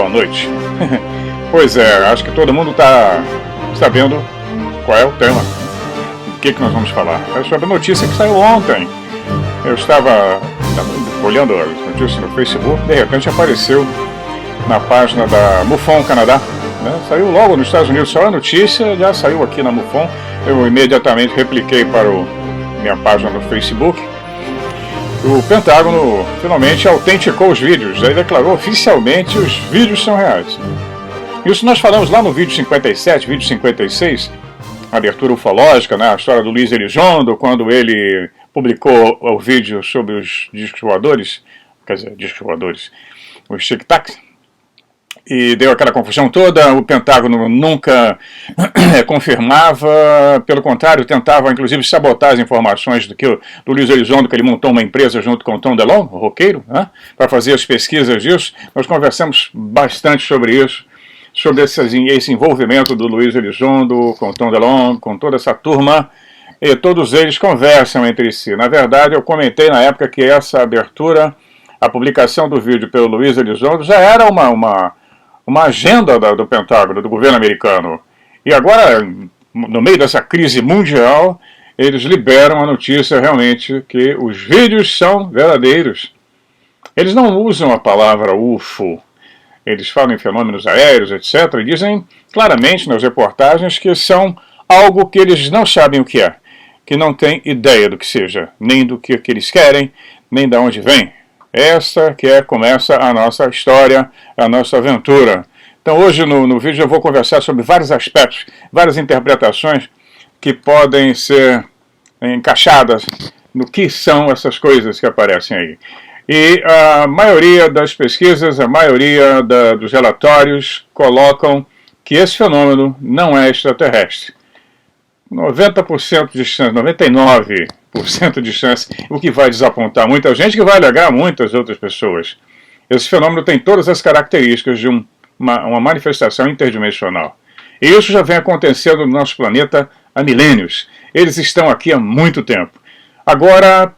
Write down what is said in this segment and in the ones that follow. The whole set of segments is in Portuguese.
boa noite. Pois é, acho que todo mundo está sabendo qual é o tema. O que nós vamos falar? É sobre a notícia que saiu ontem. Eu estava olhando as notícias no Facebook, de repente apareceu na página da MUFON Canadá. Né? Saiu logo nos Estados Unidos, só a notícia, já saiu aqui na MUFON. Eu imediatamente repliquei para minha página no Facebook. O Pentágono finalmente autenticou os vídeos, aí declarou oficialmente os vídeos são reais. Isso nós falamos lá no vídeo 57, vídeo 56, a abertura ufológica, né, a história do Luiz Elizondo, quando ele publicou o vídeo sobre os discos voadores, quer dizer, discos voadores, os tic-tacs, e deu aquela confusão toda. O Pentágono nunca confirmava, pelo contrário, tentava inclusive sabotar as informações do Luiz Elizondo, que ele montou uma empresa junto com o Tom DeLonge, o roqueiro, né, para fazer as pesquisas disso. Nós conversamos bastante sobre isso, sobre esse envolvimento do Luiz Elizondo com o Tom DeLonge, com toda essa turma, e todos eles conversam entre si. Na verdade, eu comentei na época que essa abertura, a publicação do vídeo pelo Luiz Elizondo, já era uma agenda do Pentágono, do governo americano. E agora, no meio dessa crise mundial, eles liberam a notícia realmente que os vídeos são verdadeiros. Eles não usam a palavra UFO, eles falam em fenômenos aéreos, etc. E dizem claramente nas reportagens que são algo que eles não sabem o que é, que não têm ideia do que seja, nem do que eles querem, nem de onde vem. Essa que começa a nossa história, a nossa aventura. Então hoje no vídeo eu vou conversar sobre vários aspectos, várias interpretações que podem ser encaixadas no que são essas coisas que aparecem aí. E a maioria das pesquisas, a maioria dos relatórios colocam que esse fenômeno não é extraterrestre. 90% de chance, 99% de chance, o que vai desapontar muita gente, que vai alegar muitas outras pessoas. Esse fenômeno tem todas as características de uma manifestação interdimensional. E isso já vem acontecendo no nosso planeta há milênios. Eles estão aqui há muito tempo. Agora,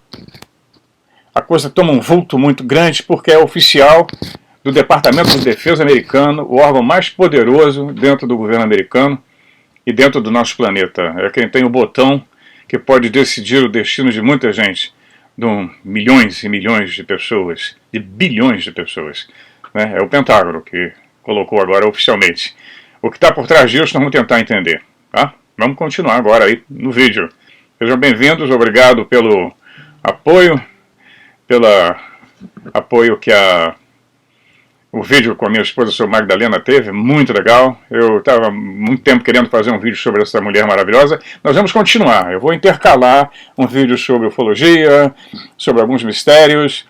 a coisa toma um vulto muito grande porque é oficial do Departamento de Defesa americano, o órgão mais poderoso dentro do governo americano, e dentro do nosso planeta. É quem tem o botão que pode decidir o destino de muita gente, de milhões e milhões de pessoas, de bilhões de pessoas. Né? É o Pentágono que colocou agora oficialmente. O que está por trás disso nós vamos tentar entender. Tá? Vamos continuar agora aí no vídeo. Sejam bem-vindos, obrigado pelo apoio, que o vídeo com a minha esposa sobre Magdalena teve, muito legal. Eu estava muito tempo querendo fazer um vídeo sobre essa mulher maravilhosa. Nós vamos continuar. Eu vou intercalar um vídeo sobre ufologia, sobre alguns mistérios,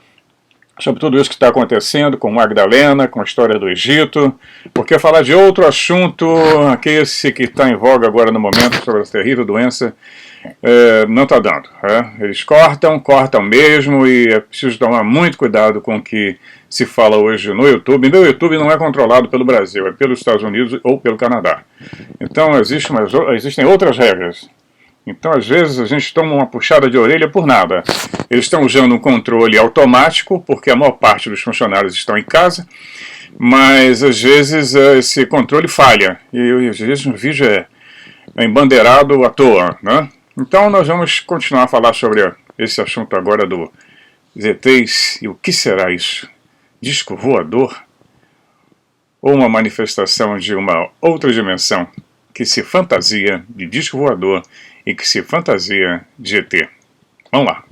sobre tudo isso que está acontecendo com Magdalena, com a história do Egito, porque falar de outro assunto, esse que está em voga agora no momento, sobre essa terrível doença, não está dando. Eles cortam mesmo, e é preciso tomar muito cuidado com o que se fala hoje no YouTube. Meu YouTube não é controlado pelo Brasil, é pelos Estados Unidos ou pelo Canadá. Então existem outras regras. Então às vezes a gente toma uma puxada de orelha por nada. Eles estão usando um controle automático, porque a maior parte dos funcionários estão em casa, mas às vezes esse controle falha, e às vezes o vídeo é embandeirado à toa, né? Então nós vamos continuar a falar sobre esse assunto agora do ETs e o que será isso? Disco voador? Ou uma manifestação de uma outra dimensão que se fantasia de disco voador e que se fantasia de ET? Vamos lá.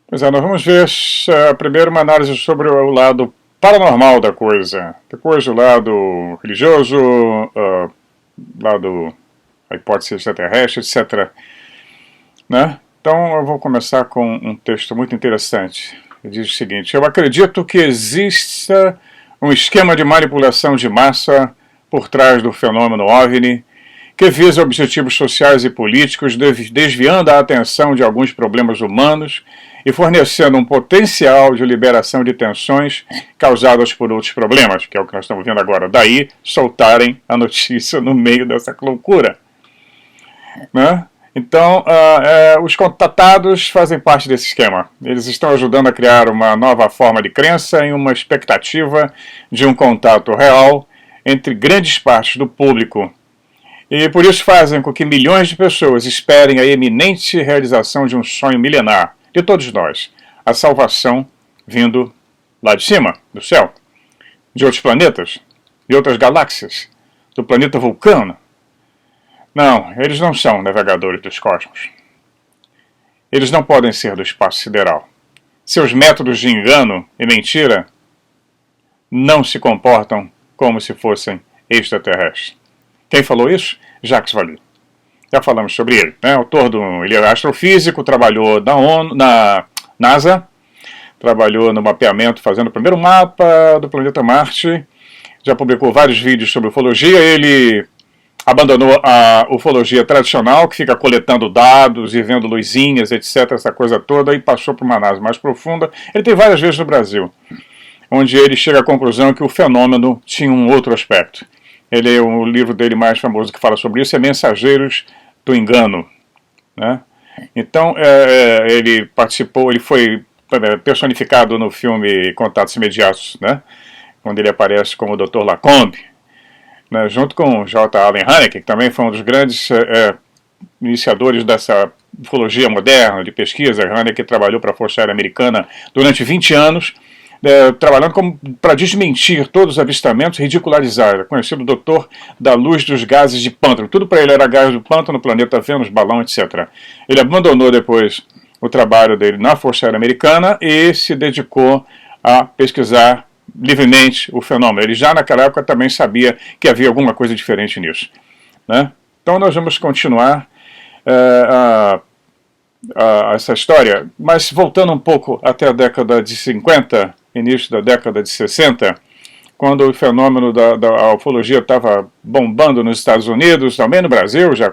Pois é, nós vamos ver primeiro uma análise sobre o lado paranormal da coisa, depois o lado religioso, lado a hipótese extraterrestre, etc. Né? Então eu vou começar com um texto muito interessante. Ele diz o seguinte: eu acredito que exista um esquema de manipulação de massa por trás do fenômeno OVNI, que visa objetivos sociais e políticos, desviando a atenção de alguns problemas humanos e fornecendo um potencial de liberação de tensões causadas por outros problemas, que é o que nós estamos vendo agora. Daí soltarem a notícia no meio dessa loucura. Né? Então, os contatados fazem parte desse esquema. Eles estão ajudando a criar uma nova forma de crença e uma expectativa de um contato real entre grandes partes do público. E por isso fazem com que milhões de pessoas esperem a eminente realização de um sonho milenar de todos nós, a salvação vindo lá de cima, do céu, de outros planetas, de outras galáxias, do planeta Vulcano. Não, eles não são navegadores dos cosmos. Eles não podem ser do espaço sideral. Seus métodos de engano e mentira não se comportam como se fossem extraterrestres. Quem falou isso? Jacques Vallée. Já falamos sobre ele. Né? Autor ele é astrofísico, trabalhou na ONU, na NASA, trabalhou no mapeamento, fazendo o primeiro mapa do planeta Marte, já publicou vários vídeos sobre ufologia. Ele abandonou a ufologia tradicional, que fica coletando dados e vendo luzinhas, etc., essa coisa toda, e passou para uma análise mais profunda. Ele tem várias vezes no Brasil, onde ele chega à conclusão que o fenômeno tinha um outro aspecto. O livro dele mais famoso que fala sobre isso é Mensageiros do Engano. Né? Então, ele participou, ele foi personificado no filme Contatos Imediatos, né? Onde ele aparece como o Dr. Lacombe, né, junto com J. Allen Hynek, que também foi um dos grandes iniciadores dessa ufologia moderna, de pesquisa. Hynek trabalhou para a Força Aérea Americana durante 20 anos, trabalhando para desmentir todos os avistamentos, ridicularizar, conhecido doutor da luz dos gases de pântano. Tudo para ele era gás do pântano, planeta Vênus, balão, etc. Ele abandonou depois o trabalho dele na Força Aérea Americana e se dedicou a pesquisar livremente o fenômeno. Ele já naquela época também sabia que havia alguma coisa diferente nisso. Né? Então nós vamos continuar essa história, mas voltando um pouco até a década de 50, início da década de 60, quando o fenômeno da ufologia estava bombando nos Estados Unidos, também no Brasil já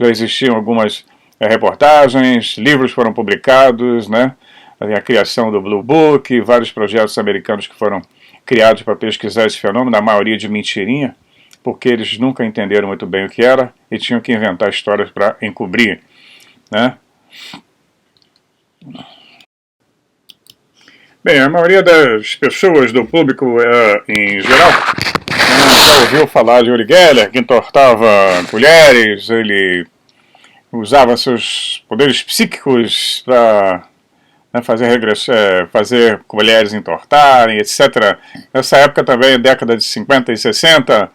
existiam algumas reportagens, livros foram publicados, né? A criação do Blue Book, vários projetos americanos que foram criados para pesquisar esse fenômeno, a maioria de mentirinha, porque eles nunca entenderam muito bem o que era e tinham que inventar histórias para encobrir. Né? Bem, a maioria das pessoas do público em geral já ouviu falar de Uri Geller, que entortava colheres, ele usava seus poderes psíquicos para fazer colheres entortarem, etc. Nessa época também, década de 50 e 60,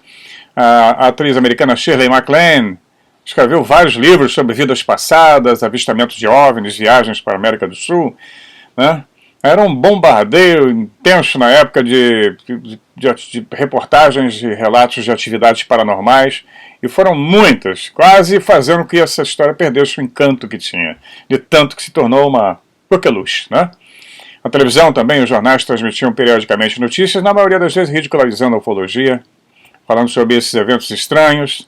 a atriz americana Shirley MacLaine escreveu vários livros sobre vidas passadas, avistamentos de OVNIs, viagens para a América do Sul. Né? Era um bombardeio intenso na época de reportagens e relatos de atividades paranormais, e foram muitas, quase fazendo com que essa história perdesse o encanto que tinha, de tanto que se tornou uma coqueluche, né? A televisão também, os jornais transmitiam periodicamente notícias, na maioria das vezes ridicularizando a ufologia, falando sobre esses eventos estranhos,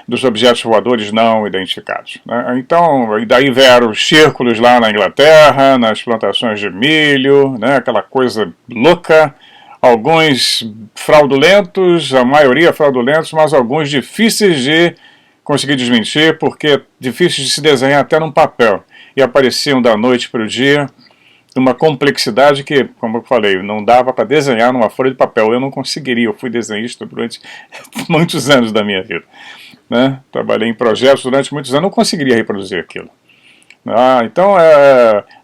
dos objetos voadores não identificados. Né? Então, e daí vieram os círculos lá na Inglaterra, nas plantações de milho, né? Aquela coisa louca, alguns fraudulentos, a maioria fraudulentos, mas alguns difíceis de conseguir desmentir, porque difíceis de se desenhar até num papel. E apareciam da noite para o dia, numa complexidade que, como eu falei, não dava para desenhar numa folha de papel. Eu não conseguiria, eu fui desenhista durante muitos anos da minha vida. Né? Trabalhei em projetos durante muitos anos, não conseguiria reproduzir aquilo. Então,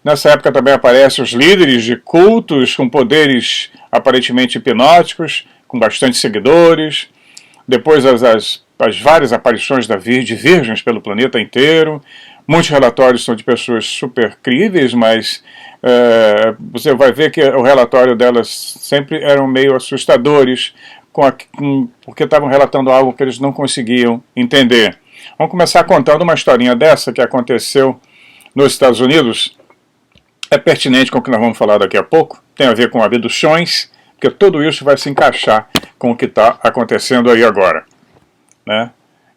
nessa época também aparecem os líderes de cultos com poderes aparentemente hipnóticos, com bastante seguidores. Depois as várias aparições de virgens pelo planeta inteiro. Muitos relatórios são de pessoas super críveis, mas você vai ver que o relatório delas sempre eram meio assustadores, porque estavam relatando algo que eles não conseguiam entender. Vamos começar contando uma historinha dessa que aconteceu nos Estados Unidos. É pertinente com o que nós vamos falar daqui a pouco. Tem a ver com abduções, porque tudo isso vai se encaixar com o que está acontecendo aí agora. Né?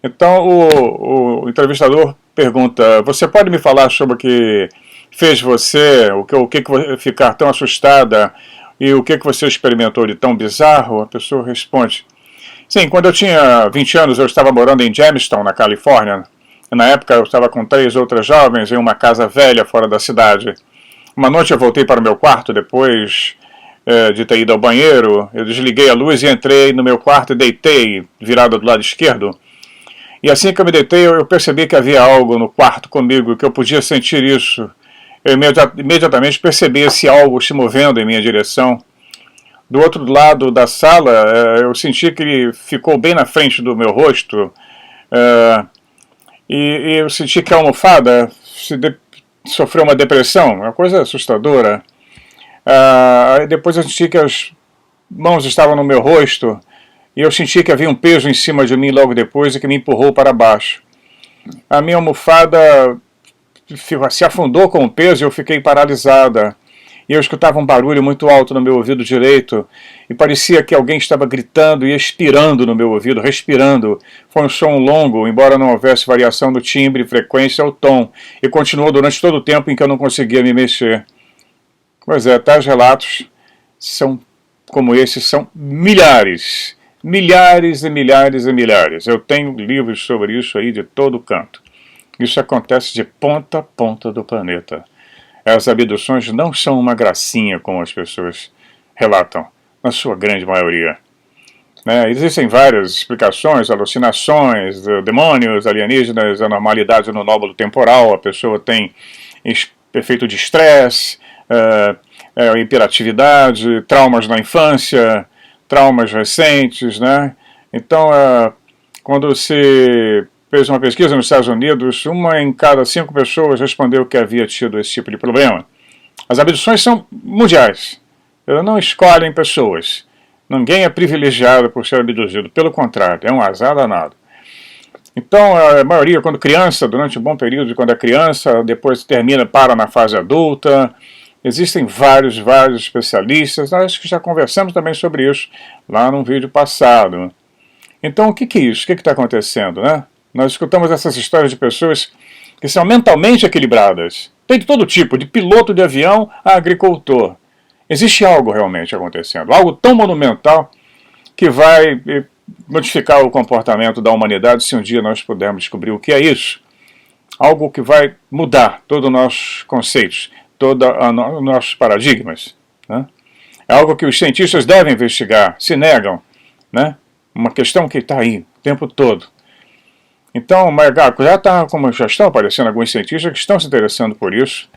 Então o entrevistador pergunta: você pode me falar sobre o que fez você, o que ficar tão assustada e o que você experimentou de tão bizarro? A pessoa responde: sim, quando eu tinha 20 anos eu estava morando em Jamestown, na Califórnia, Na época eu estava com 3 outras jovens em uma casa velha fora da cidade. Uma noite eu voltei para o meu quarto depois de ter ido ao banheiro. Eu desliguei a luz e entrei no meu quarto e deitei, virado do lado esquerdo. E assim que eu me deitei, eu percebi que havia algo no quarto comigo, que eu podia sentir isso. Eu imediatamente percebi esse algo se movendo em minha direção. Do outro lado da sala, eu senti que ele ficou bem na frente do meu rosto. E eu senti que a almofada sofreu uma depressão, uma coisa assustadora. Depois eu senti que as mãos estavam no meu rosto. E eu senti que havia um peso em cima de mim logo depois e que me empurrou para baixo. A minha almofada se afundou com o peso e eu fiquei paralisada. E eu escutava um barulho muito alto no meu ouvido direito e parecia que alguém estava gritando e expirando no meu ouvido, respirando. Foi um som longo, embora não houvesse variação do timbre, frequência ou tom, e continuou durante todo o tempo em que eu não conseguia me mexer. Pois é, tais relatos como esses são milhares. Milhares e milhares e milhares. Eu tenho livros sobre isso aí de todo canto. Isso acontece de ponta a ponta do planeta. As abduções não são uma gracinha, como as pessoas relatam, na sua grande maioria. Existem várias explicações, alucinações, demônios, alienígenas, anormalidades no nódulo temporal, a pessoa tem efeito de estresse, hiperatividade, traumas na infância, traumas recentes, né? Então, quando se fez uma pesquisa nos Estados Unidos, 1 em cada 5 pessoas respondeu que havia tido esse tipo de problema. As abduções são mundiais. Elas não escolhem pessoas. Ninguém é privilegiado por ser abduzido. Pelo contrário, é um azar danado. Então, a maioria, quando criança, durante um bom período, quando é criança, depois termina, para na fase adulta. Existem vários especialistas, nós que já conversamos também sobre isso lá num vídeo passado. Então, o que é isso? O que está acontecendo, né? Nós escutamos essas histórias de pessoas que são mentalmente equilibradas. Tem de todo tipo, de piloto de avião a agricultor. Existe algo realmente acontecendo, algo tão monumental que vai modificar o comportamento da humanidade se um dia nós pudermos descobrir o que é isso. Algo que vai mudar todos os nossos conceitos, todos os nossos paradigmas. Né? É algo que os cientistas devem investigar, se negam. Né? Uma questão que está aí o tempo todo. Então, já estão aparecendo alguns cientistas que estão se interessando por isso,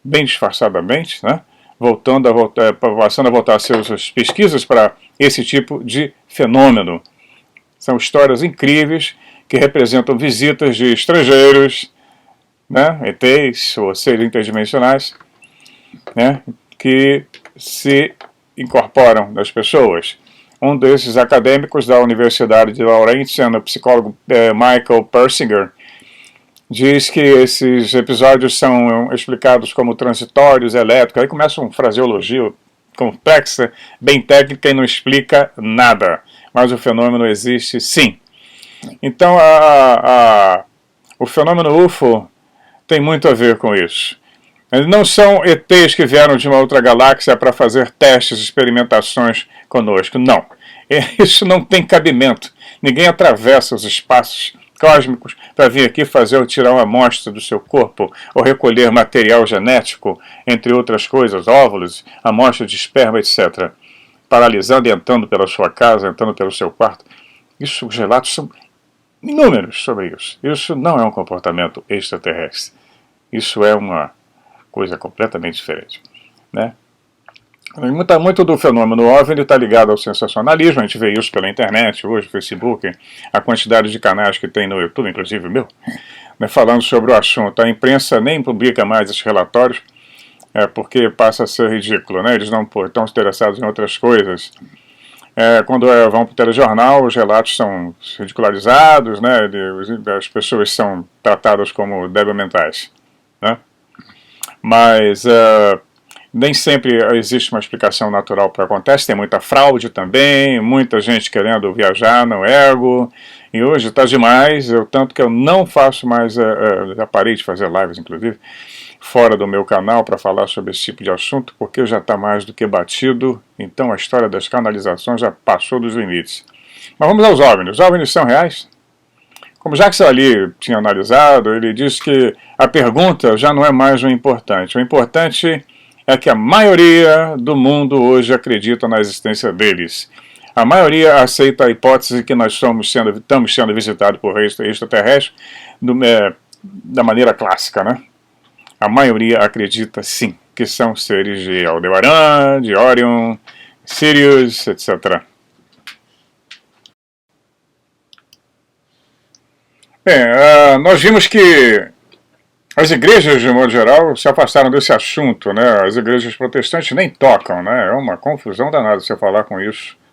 bem disfarçadamente, né? Passando a voltar suas pesquisas para esse tipo de fenômeno. São histórias incríveis que representam visitas de estrangeiros, né? ETs ou seres interdimensionais, né? Que se incorporam nas pessoas. Um desses acadêmicos da Universidade de Laurentian, o psicólogo Michael Persinger, diz que esses episódios são explicados como transitórios, elétricos. Aí começa uma fraseologia complexa, bem técnica e não explica nada. Mas o fenômeno existe sim. Então o fenômeno UFO tem muito a ver com isso. Eles não são ETs que vieram de uma outra galáxia para fazer testes, experimentações conosco. Não. Isso não tem cabimento. Ninguém atravessa os espaços cósmicos para vir aqui fazer ou tirar uma amostra do seu corpo ou recolher material genético, entre outras coisas, óvulos, amostra de esperma, etc. Paralisando e entrando pela sua casa, entrando pelo seu quarto. Os relatos são inúmeros sobre isso. Isso não é um comportamento extraterrestre. Isso é uma coisa completamente diferente, né? Muito do fenômeno OVNI está ligado ao sensacionalismo. A gente vê isso pela internet hoje, Facebook, a quantidade de canais que tem no YouTube, inclusive o meu, né, falando sobre o assunto. A imprensa nem publica mais esses relatórios, porque passa a ser ridículo, né? Eles não estão interessados em outras coisas. Quando vão para o telejornal, os relatos são ridicularizados, né? As pessoas são tratadas como débil mentais, né? Mas nem sempre existe uma explicação natural para o que acontece. Tem muita fraude também, muita gente querendo viajar no ego. E hoje está demais, tanto que eu não faço mais, já parei de fazer lives, inclusive, fora do meu canal para falar sobre esse tipo de assunto, porque já está mais do que batido. Então a história das canalizações já passou dos limites. Mas vamos aos OVNIs. Os OVNIs são reais? Como Jacques Vallée tinha analisado, ele diz que a pergunta já não é mais o importante. O importante é que a maioria do mundo hoje acredita na existência deles. A maioria aceita a hipótese que nós estamos sendo visitados por extraterrestres da maneira clássica, né? A maioria acredita sim que são seres de Aldebaran, de Orion, Sirius, etc. Bem, nós vimos que as igrejas, de modo geral, se afastaram desse assunto, né? As igrejas protestantes nem tocam, né? É uma confusão danada você falar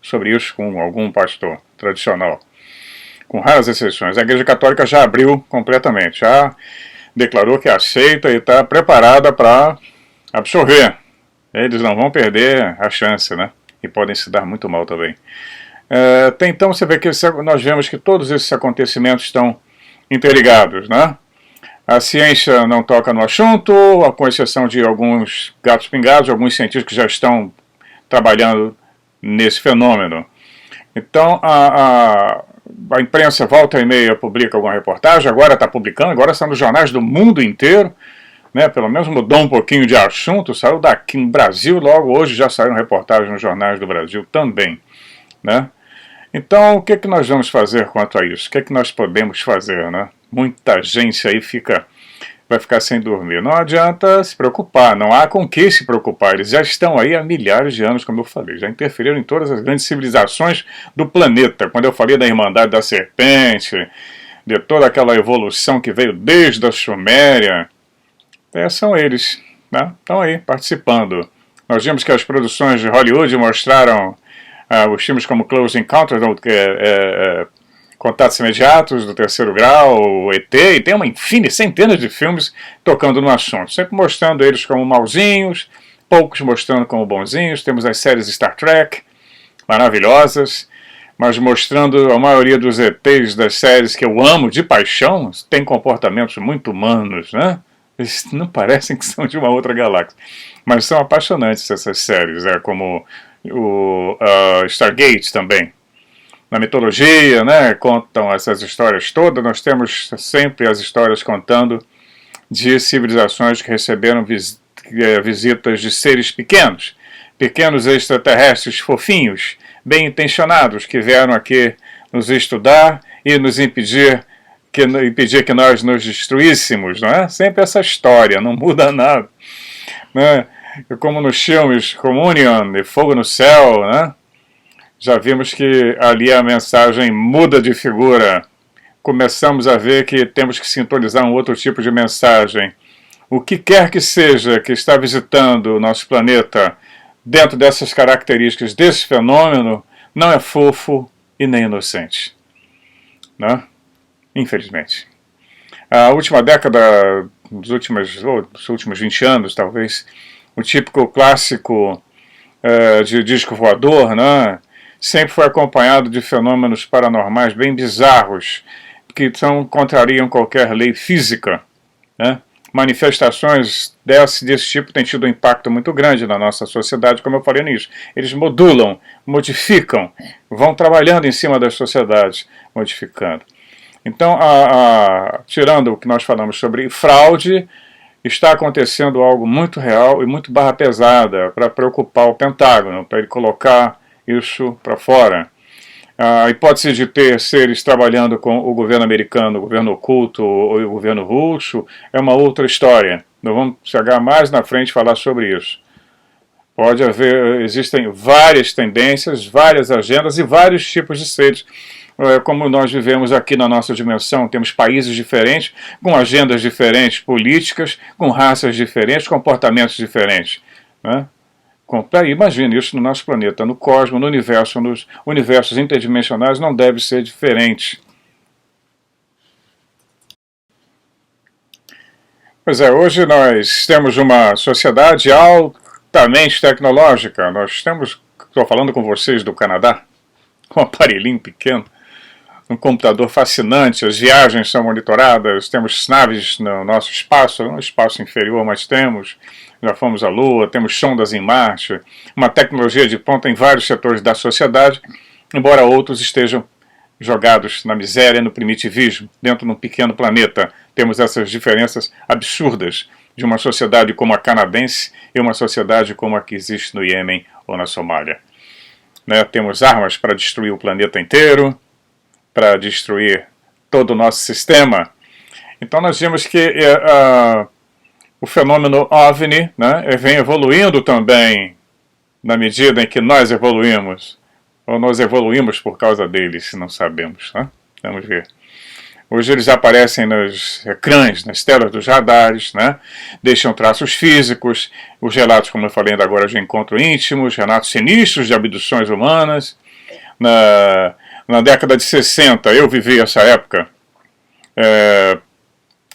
sobre isso com algum pastor tradicional, com raras exceções. A Igreja Católica já abriu completamente, já declarou que aceita e está preparada para absorver. Eles não vão perder a chance, né? E podem se dar muito mal também. Então você vê que nós vemos que todos esses acontecimentos estão interligados, né? A ciência não toca no assunto, com exceção de alguns gatos pingados, alguns cientistas que já estão trabalhando nesse fenômeno. Então a imprensa volta e meia publica alguma reportagem, agora está publicando, agora são nos jornais do mundo inteiro, né? Pelo menos mudou um pouquinho de assunto, saiu daqui no Brasil, logo hoje já saíram reportagens nos jornais do Brasil também, né? Então, o que nós vamos fazer quanto a isso? O que nós podemos fazer, né? Muita gente aí vai ficar sem dormir. Não adianta se preocupar, não há com que se preocupar. Eles já estão aí há milhares de anos, como eu falei, já interferiram em todas as grandes civilizações do planeta. Quando eu falei da Irmandade da Serpente, de toda aquela evolução que veio desde a Suméria, são eles, né? Estão aí participando. Nós vimos que as produções de Hollywood mostraram os filmes como Close Encounters, Contatos Imediatos, do Terceiro Grau, o ET, e tem centenas de filmes tocando no assunto, sempre mostrando eles como mauzinhos, poucos mostrando como bonzinhos. Temos as séries Star Trek, maravilhosas, mas mostrando a maioria dos ETs das séries que eu amo de paixão, tem comportamentos muito humanos, né? Eles não parecem que são de uma outra galáxia, mas são apaixonantes essas séries, como o Stargate também. Na mitologia, né, contam essas histórias todas. Nós temos sempre as histórias contando de civilizações que receberam visitas de seres pequenos extraterrestres fofinhos, bem intencionados, que vieram aqui nos estudar e nos impedir que nós nos destruíssemos, não é? Sempre essa história, não muda nada, né? Como nos filmes Communion e Fogo no Céu, né? Já vimos que ali a mensagem muda de figura. Começamos a ver que temos que sintonizar um outro tipo de mensagem. O que quer que seja que está visitando o nosso planeta, dentro dessas características desse fenômeno, não é fofo e nem inocente, né? Infelizmente. A última década, os últimos 20 anos, talvez, o típico clássico de disco voador, né, sempre foi acompanhado de fenômenos paranormais bem bizarros, que contrariam qualquer lei física, né? Manifestações desse tipo têm tido um impacto muito grande na nossa sociedade, como eu falei nisso. Eles modulam, modificam, vão trabalhando em cima das sociedades, modificando. Então, tirando o que nós falamos sobre fraude, está acontecendo algo muito real e muito barra pesada para preocupar o Pentágono, para ele colocar isso para fora. A hipótese de ter seres trabalhando com o governo americano, o governo oculto ou o governo russo é uma outra história. Nós vamos chegar mais na frente e falar sobre isso. Pode haver, existem várias tendências, várias agendas e vários tipos de seres. Como nós vivemos aqui na nossa dimensão, temos países diferentes, com agendas diferentes, políticas, com raças diferentes, comportamentos diferentes, né? Imagine isso no nosso planeta, no cosmos, no universo, nos universos interdimensionais não deve ser diferente. Pois é, hoje nós temos uma sociedade altamente tecnológica. Estou falando com vocês do Canadá, um aparelhinho pequeno, um computador fascinante, as viagens são monitoradas, temos naves no nosso espaço, no espaço inferior, mas já fomos à Lua, temos sondas em Marte, uma tecnologia de ponta em vários setores da sociedade, embora outros estejam jogados na miséria e no primitivismo, dentro de um pequeno planeta. Temos essas diferenças absurdas de uma sociedade como a canadense e uma sociedade como a que existe no Iêmen ou na Somália. Né? Temos armas para destruir o planeta inteiro, para destruir todo o nosso sistema. Então nós vimos que o fenômeno OVNI, né, vem evoluindo também na medida em que nós evoluímos, ou nós evoluímos por causa deles, não sabemos. Né? Vamos ver. Hoje eles aparecem nos ecrãs, nas telas dos radares, né? Deixam traços físicos, os relatos, como eu falei ainda agora, de encontro íntimos, relatos sinistros de abduções humanas. Na década de 60, eu vivi essa época,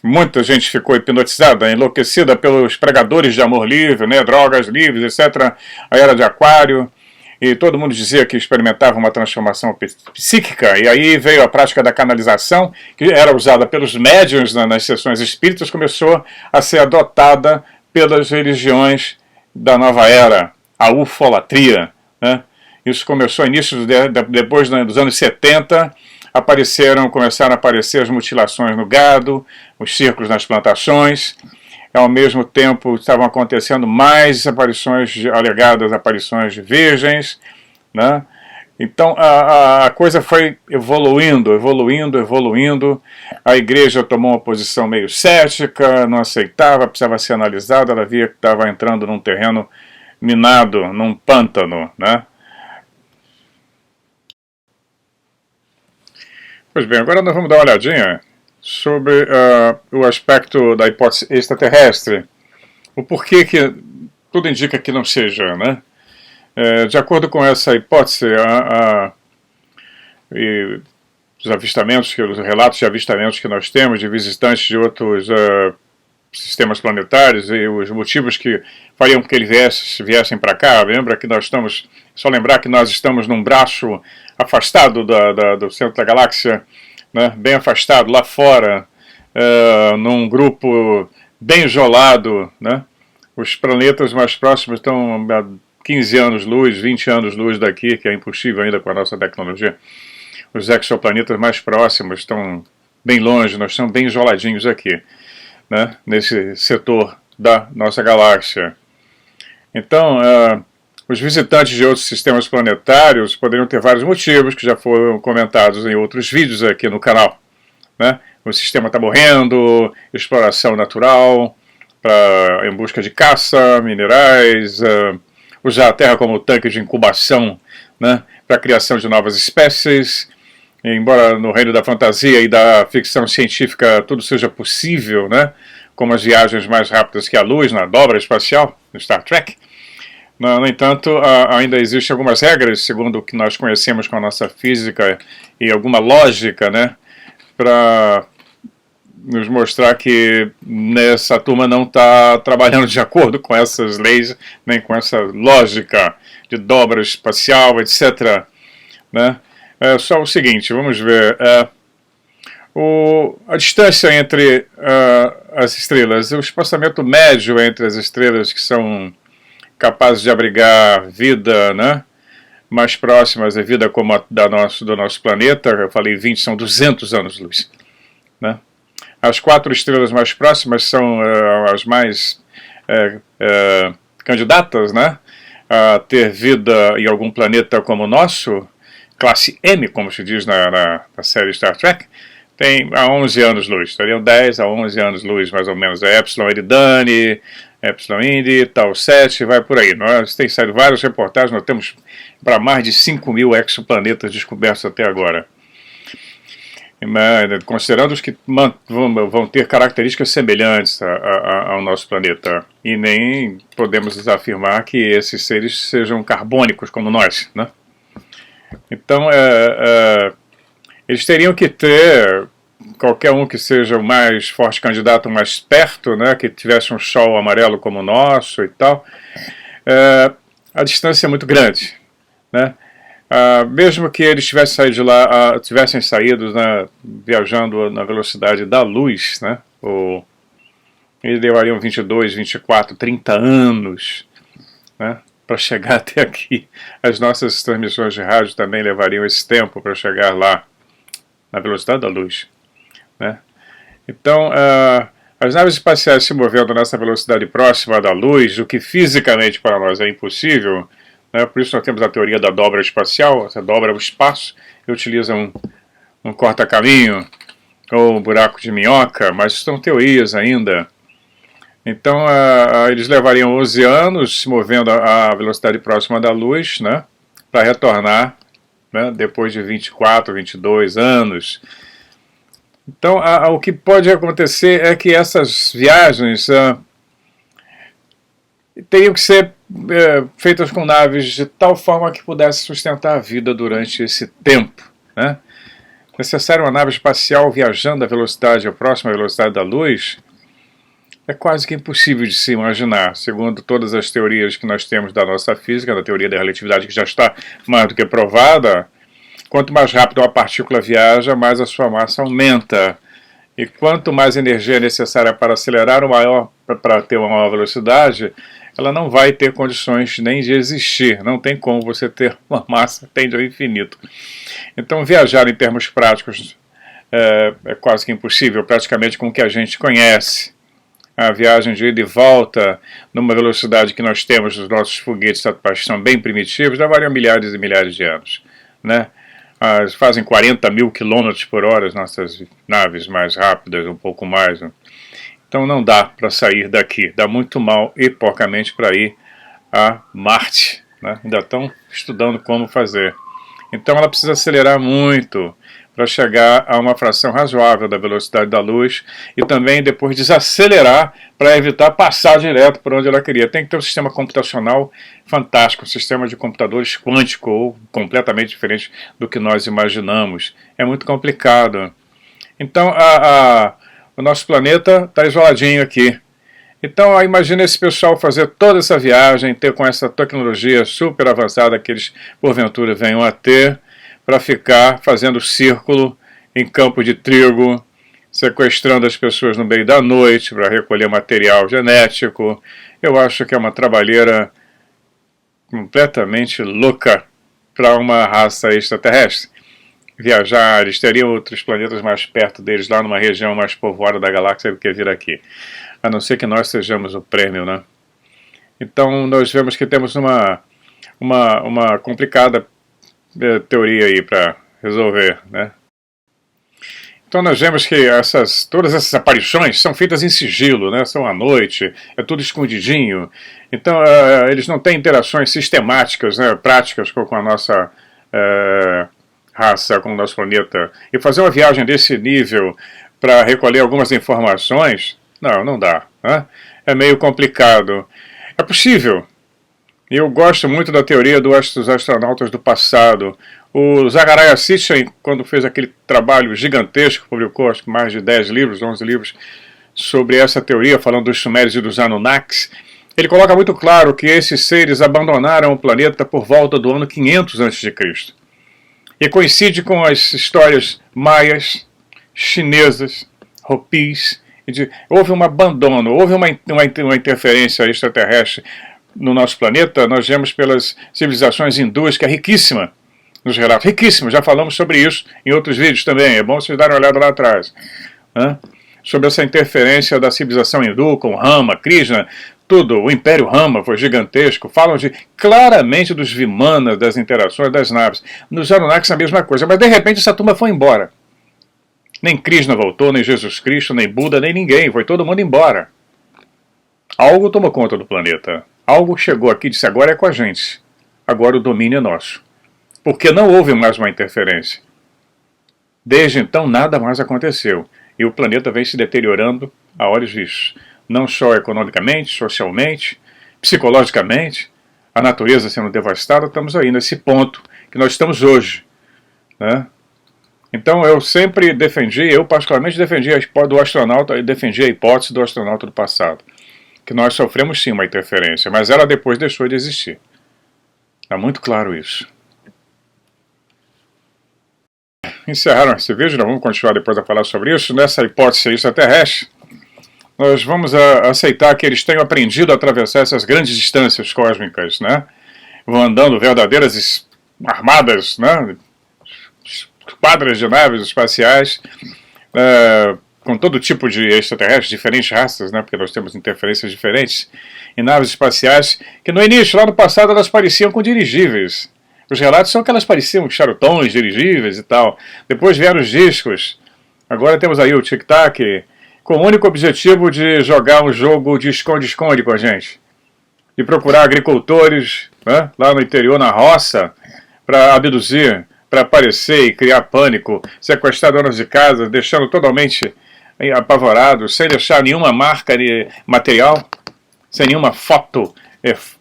muita gente ficou hipnotizada, enlouquecida pelos pregadores de amor livre, né? Drogas livres, etc. A era de Aquário. E todo mundo dizia que experimentava uma transformação psíquica, e aí veio a prática da canalização, que era usada pelos médiuns nas sessões espíritas, começou a ser adotada pelas religiões da nova era, a ufolatria. Né? Isso começou início depois dos anos 70, começaram a aparecer as mutilações no gado, os circos nas plantações. Ao mesmo tempo estavam acontecendo mais alegadas aparições de virgens, né? Então a coisa foi evoluindo. A igreja tomou uma posição meio cética, não aceitava, precisava ser analisada, ela via que estava entrando num terreno minado, num pântano, né? Pois bem, agora nós vamos dar uma olhadinha sobre o aspecto da hipótese extraterrestre, o porquê que tudo indica que não seja, né? De acordo com essa hipótese, e os relatos de avistamentos que nós temos de visitantes de outros sistemas planetários e os motivos que fariam com que eles viessem para cá, só lembrar que nós estamos num braço afastado do centro da galáxia, né, bem afastado, lá fora, num grupo bem isolado, né? Os planetas mais próximos estão a 15 anos-luz, 20 anos-luz daqui, que é impossível ainda com a nossa tecnologia. Os exoplanetas mais próximos estão bem longe, nós estamos bem isoladinhos aqui, né, nesse setor da nossa galáxia. Então, os visitantes de outros sistemas planetários poderiam ter vários motivos, que já foram comentados em outros vídeos aqui no canal. Né? O sistema está morrendo, exploração natural, em busca de caça, minerais, usar a Terra como tanque de incubação, né, para a criação de novas espécies. Embora no reino da fantasia e da ficção científica tudo seja possível, né, como as viagens mais rápidas que a luz na dobra espacial, no Star Trek, no entanto, ainda existem algumas regras, segundo o que nós conhecemos com a nossa física, e alguma lógica, né, para nos mostrar que essa turma não está trabalhando de acordo com essas leis, nem com essa lógica de dobra espacial, etc. Né? Só o seguinte, vamos ver. A distância entre as estrelas, o espaçamento médio entre as estrelas que são capazes de abrigar vida, né, mais próximas a vida como a do nosso planeta, eu falei 20, são 200 anos-luz. Né? As 4 estrelas mais próximas são as mais candidatas, né, a ter vida em algum planeta como o nosso, classe M, como se diz na série Star Trek, tem a 11 anos-luz, teriam 10 a 11 anos-luz, mais ou menos, a Epsilon Eridani, Epsilon Indi, Tau 7, vai por aí. Nós tem saído várias reportagens, nós temos para mais de 5.000 exoplanetas descobertos até agora. Considerando os que vão ter características semelhantes ao nosso planeta. E nem podemos afirmar que esses seres sejam carbônicos como nós. Né? Então, eles teriam que ter, qualquer um que seja o mais forte candidato mais perto, né, que tivesse um sol amarelo como o nosso e tal, a distância é muito grande. Né? Mesmo que eles tivessem saído de lá, né, viajando na velocidade da luz, né, eles levariam 22, 24, 30 anos, né, para chegar até aqui. As nossas transmissões de rádio também levariam esse tempo para chegar lá. na velocidade da luz, né? Então, as naves espaciais se movendo nessa velocidade próxima da luz, o que fisicamente para nós é impossível, né? Por isso nós temos a teoria da dobra espacial, você dobra o espaço e utiliza um corta-caminho ou um buraco de minhoca, mas são teorias ainda. Então, eles levariam 11 anos se movendo a velocidade próxima da luz, né, para retornar, né, depois de 24, 22 anos. Então, o que pode acontecer é que essas viagens teriam que ser feitas com naves de tal forma que pudesse sustentar a vida durante esse tempo, né? Necessário uma nave espacial viajando à velocidade, a próxima velocidade da luz, é quase que impossível de se imaginar, segundo todas as teorias que nós temos da nossa física, da teoria da relatividade que já está mais do que provada. Quanto mais rápido uma partícula viaja, mais a sua massa aumenta. E quanto mais energia é necessária para acelerar para ter uma maior velocidade, ela não vai ter condições nem de existir. Não tem como você ter uma massa que tende ao infinito. Então viajar em termos práticos é quase que impossível, praticamente com o que a gente conhece. A viagem de ida e volta, numa velocidade que nós temos dos nossos foguetes, que são bem primitivos, levaria milhares e milhares de anos, né? Fazem 40 mil quilômetros por hora as nossas naves mais rápidas, um pouco mais. Né? Então não dá para sair daqui, dá muito mal e porcamente para ir a Marte. Né? Ainda estão estudando como fazer. Então ela precisa acelerar muito para chegar a uma fração razoável da velocidade da luz e também depois desacelerar para evitar passar direto por onde ela queria. Tem que ter um sistema computacional fantástico, um sistema de computadores quântico ou completamente diferente do que nós imaginamos. É muito complicado. Então o nosso planeta está isoladinho aqui. Então imagina esse pessoal fazer toda essa viagem, ter com essa tecnologia super avançada que eles porventura venham a ter, para ficar fazendo círculo em campo de trigo, sequestrando as pessoas no meio da noite para recolher material genético. Eu acho que é uma trabalheira completamente louca para uma raça extraterrestre. Viajar, eles teriam outros planetas mais perto deles, lá numa região mais povoada da galáxia do que vir aqui. A não ser que nós sejamos o prêmio, né? Então nós vemos que temos uma complicada teoria aí para resolver, né? Então nós vemos que todas essas aparições são feitas em sigilo, né? São à noite, é tudo escondidinho. Então eles não têm interações sistemáticas, né, práticas com a nossa raça, com o nosso planeta. E fazer uma viagem desse nível para recolher algumas informações, não dá, né? É meio complicado. É possível. E eu gosto muito da teoria dos astronautas do passado. O Zecharia Sitchin, quando fez aquele trabalho gigantesco, publicou acho que mais de 10 livros, 11 livros, sobre essa teoria, falando dos Sumérios e dos Anunnakis, ele coloca muito claro que esses seres abandonaram o planeta por volta do ano 500 a.C. E coincide com as histórias maias, chinesas, Hopis. Houve um abandono, houve uma interferência extraterrestre no nosso planeta. Nós vemos pelas civilizações hindus, que é riquíssima nos relatos, riquíssima, já falamos sobre isso em outros vídeos também, é bom vocês darem uma olhada lá atrás, né? Sobre essa interferência da civilização hindu com Rama, Krishna, tudo, o Império Rama foi gigantesco, falam claramente dos Vimanas, das interações das naves. Nos Anunnakis a mesma coisa, mas de repente essa turma foi embora. Nem Krishna voltou, nem Jesus Cristo, nem Buda, nem ninguém, foi todo mundo embora. Algo tomou conta do planeta. Algo chegou aqui e disse, agora é com a gente. Agora o domínio é nosso. Porque não houve mais uma interferência. Desde então nada mais aconteceu. E o planeta vem se deteriorando a olhos vistos. Não só economicamente, socialmente, psicologicamente. A natureza sendo devastada, estamos aí nesse ponto que nós estamos hoje, né? Então eu sempre defendi, eu particularmente defendi a hipótese do astronauta do passado. Que nós sofremos sim uma interferência, mas ela depois deixou de existir. Está muito claro isso. Encerraram esse vídeo, nós vamos continuar depois a falar sobre isso. Nessa hipótese extraterrestre, nós vamos aceitar que eles tenham aprendido a atravessar essas grandes distâncias cósmicas, né? Vão andando verdadeiras armadas, né? quadras de naves espaciais, com todo tipo de extraterrestres, diferentes raças, né, porque nós temos interferências diferentes, em naves espaciais, que no início, lá no passado, elas pareciam com dirigíveis. Os relatos são que elas pareciam charutões, dirigíveis e tal. Depois vieram os discos. Agora temos aí o Tic Tac, com o único objetivo de jogar um jogo de esconde-esconde com a gente. De procurar agricultores, né, lá no interior, na roça, para abduzir, para aparecer e criar pânico, sequestrar donas de casa, deixando totalmente apavorados, sem deixar nenhuma marca material, sem nenhuma foto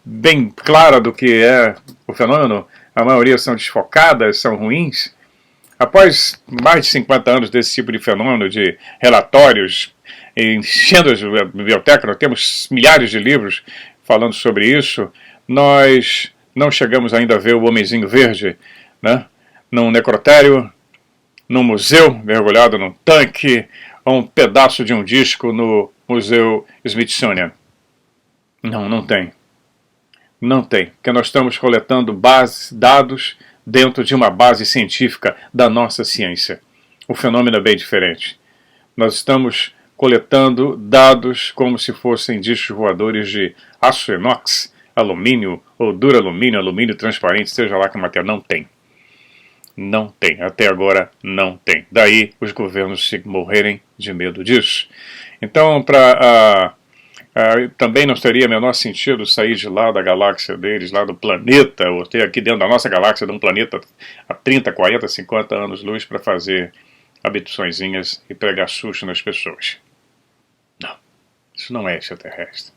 bem clara do que é o fenômeno. A maioria são desfocadas, são ruins. Após mais de 50 anos desse tipo de fenômeno, de relatórios, enchendo as bibliotecas, nós temos milhares de livros falando sobre isso, nós não chegamos ainda a ver o Homenzinho Verde, né, num necrotério, num museu, mergulhado num tanque, ou um pedaço de um disco no Museu Smithsonian. Não, não tem. Não tem, porque nós estamos coletando dados dentro de uma base científica da nossa ciência. O fenômeno é bem diferente. Nós estamos coletando dados como se fossem discos voadores de aço inox, alumínio ou duralumínio, alumínio transparente, seja lá que matéria. Não tem. Não tem. Até agora não tem. Daí os governos se morrerem de medo disso. Então, também não teria menor sentido sair de lá da galáxia deles, lá do planeta, ou ter aqui dentro da nossa galáxia de um planeta a 30, 40, 50 anos-luz para fazer abduçõezinhas e pregar susto nas pessoas. Não, isso não é extraterrestre.